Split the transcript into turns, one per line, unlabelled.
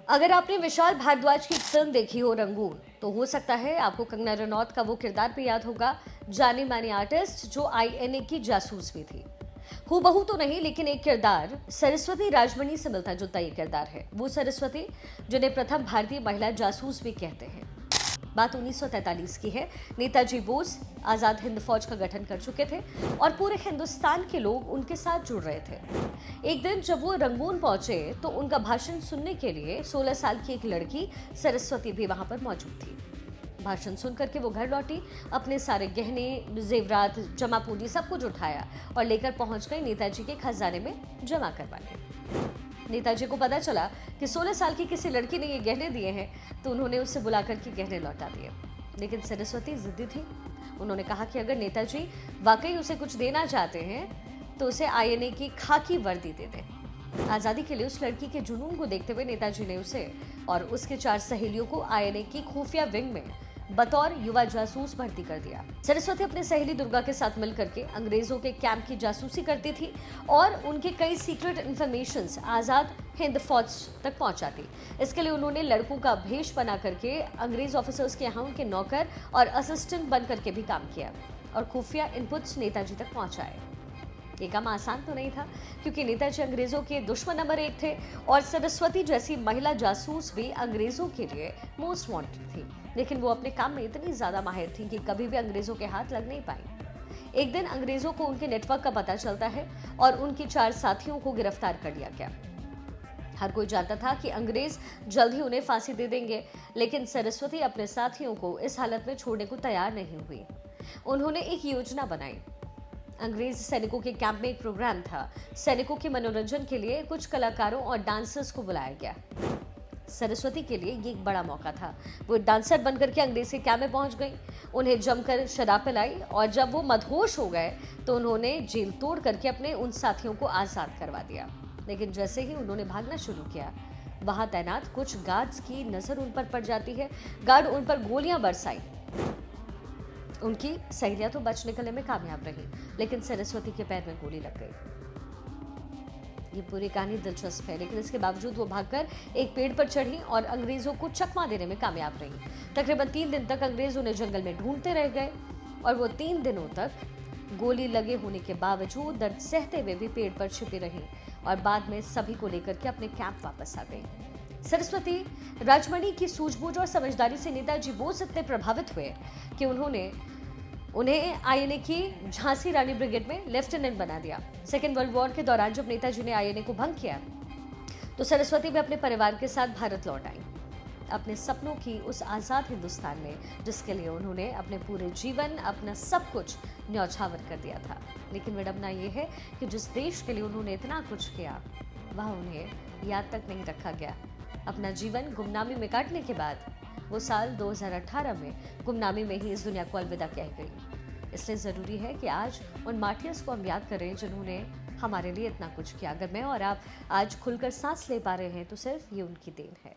अगर आपने विशाल भारद्वाज की फिल्म देखी हो रंगून, तो हो सकता है आपको कंगना रनौत का वो किरदार भी याद होगा, जानी मानी आर्टिस्ट जो आईएनए की जासूस भी थी। हूबहू तो नहीं, लेकिन एक किरदार सरस्वती राजमणि से मिलता जुलता ये किरदार है। वो सरस्वती जिन्हें प्रथम भारतीय महिला जासूस भी कहते हैं। बात 1943 की है। नेताजी बोस आजाद हिंद फौज का गठन कर चुके थे और पूरे हिंदुस्तान के लोग उनके साथ जुड़ रहे थे। एक दिन जब वो रंगून पहुंचे तो उनका भाषण सुनने के लिए 16 साल की एक लड़की सरस्वती भी वहां पर मौजूद थी। भाषण सुनकर के वो घर लौटी, अपने सारे गहने, जेवरात, जमा पूंजी सब कुछ उठाया और लेकर पहुंच गई नेताजी के खजाने में जमा करवाने। नेताजी को पता चला कि 16 साल की किसी लड़की ने ये गहने दिए हैं, तो उन्होंने उससे बुलाकर के गहने लौटा दिए। लेकिन सरस्वती जिद्दी थी। उन्होंने कहा कि अगर नेताजी वाकई उसे कुछ देना चाहते हैं तो उसे आईएनए की खाकी वर्दी दे दें। आज़ादी के लिए उस लड़की के जुनून को देखते हुए नेताजी ने उसे और उसके 4 सहेलियों को आईएनए की खुफिया विंग में बतौर युवा जासूस भर्ती कर दिया। सरस्वती अपनी सहेली दुर्गा के साथ मिलकर के अंग्रेजों के कैंप की जासूसी करती थी और उनके कई सीक्रेट इंफॉर्मेशंस आजाद हिंद फौज तक पहुंचाती। इसके लिए उन्होंने लड़कों का भेष बना करके अंग्रेज ऑफिसर्स के यहाँ उनके नौकर और असिस्टेंट बन करके भी काम किया और खुफिया इनपुट्स नेताजी तक पहुंचाए। ये काम आसान तो नहीं था, क्योंकि नेताजी अंग्रेजों के दुश्मन नंबर 1 थे और सरस्वती जैसी महिला जासूस भी अंग्रेजों के लिए मोस्ट वांटेड थी। लेकिन वो अपने काम में इतनी ज्यादा माहिर थी कि कभी भी अंग्रेजों के हाथ लग नहीं पाई। एक दिन अंग्रेजों को उनके नेटवर्क का पता चलता है और उनके 4 साथियों को गिरफ्तार कर लिया गया। हर कोई जानता था कि अंग्रेज जल्द ही उन्हें फांसी दे देंगे, लेकिन सरस्वती अपने साथियों को इस हालत में छोड़ने को तैयार नहीं हुई। उन्होंने एक योजना बनाई। अंग्रेज सैनिकों के कैंप में एक प्रोग्राम था। सैनिकों के मनोरंजन के लिए कुछ कलाकारों और डांसर्स को बुलाया गया। सरस्वती के लिए ये एक बड़ा मौका था। वो डांसर बनकर के अंग्रेज के कैंप में पहुंच गई, उन्हें जमकर शराब पिलाई और जब वो मदहोश हो गए तो उन्होंने जेल तोड़ करके अपने उन साथियों को आजाद करवा दिया। लेकिन जैसे ही उन्होंने भागना शुरू किया, वहां तैनात कुछ गार्ड्स की नजर उन पर पड़ जाती है। गार्ड उन पर गोलियां बरसाई। उनकी सहेलियां तो बच निकलने में कामयाब रही, लेकिन सरस्वती के पैर में गोली लग गई। ये पूरी कहानी दिलचस्प है, लेकिन इसके बावजूद वो भागकर एक पेड़ पर चढ़ी और अंग्रेजों को चकमा देने में कामयाब रही। तकरीबन 3 दिन तक अंग्रेज उन्हें जंगल में ढूंढते रह गए और वो 3 दिनों तक गोली लगे होने के बावजूद दर्द सहते हुए भी पेड़ पर छिपी रही और बाद में सभी को लेकर के अपने कैंप वापस आ गई। सरस्वती राजमणि की सूझबूझ और समझदारी से नेताजी बोस इतने प्रभावित हुए कि उन्हें आईएनए की झांसी रानी ब्रिगेड में लेफ्टिनेंट बना दिया। सेकेंड वर्ल्ड वॉर के दौरान जब नेताजी ने आईएनए को भंग किया तो सरस्वती भी अपने परिवार के साथ भारत लौट आई, अपने सपनों की उस आज़ाद हिंदुस्तान में जिसके लिए उन्होंने अपने पूरे जीवन, अपना सब कुछ न्यौछावर कर दिया था। लेकिन विडंबना ये है कि जिस देश के लिए उन्होंने इतना कुछ किया, वह उन्हें याद तक नहीं रखा गया। अपना जीवन गुमनामी में काटने के बाद वो साल 2018 में गुमनामी में ही इस दुनिया को अलविदा कह गई। इसलिए ज़रूरी है कि आज उन मार्टियर्स को हम याद करें जिन्होंने हमारे लिए इतना कुछ किया। अगर मैं और आप आज खुलकर सांस ले पा रहे हैं तो सिर्फ ये उनकी देन है।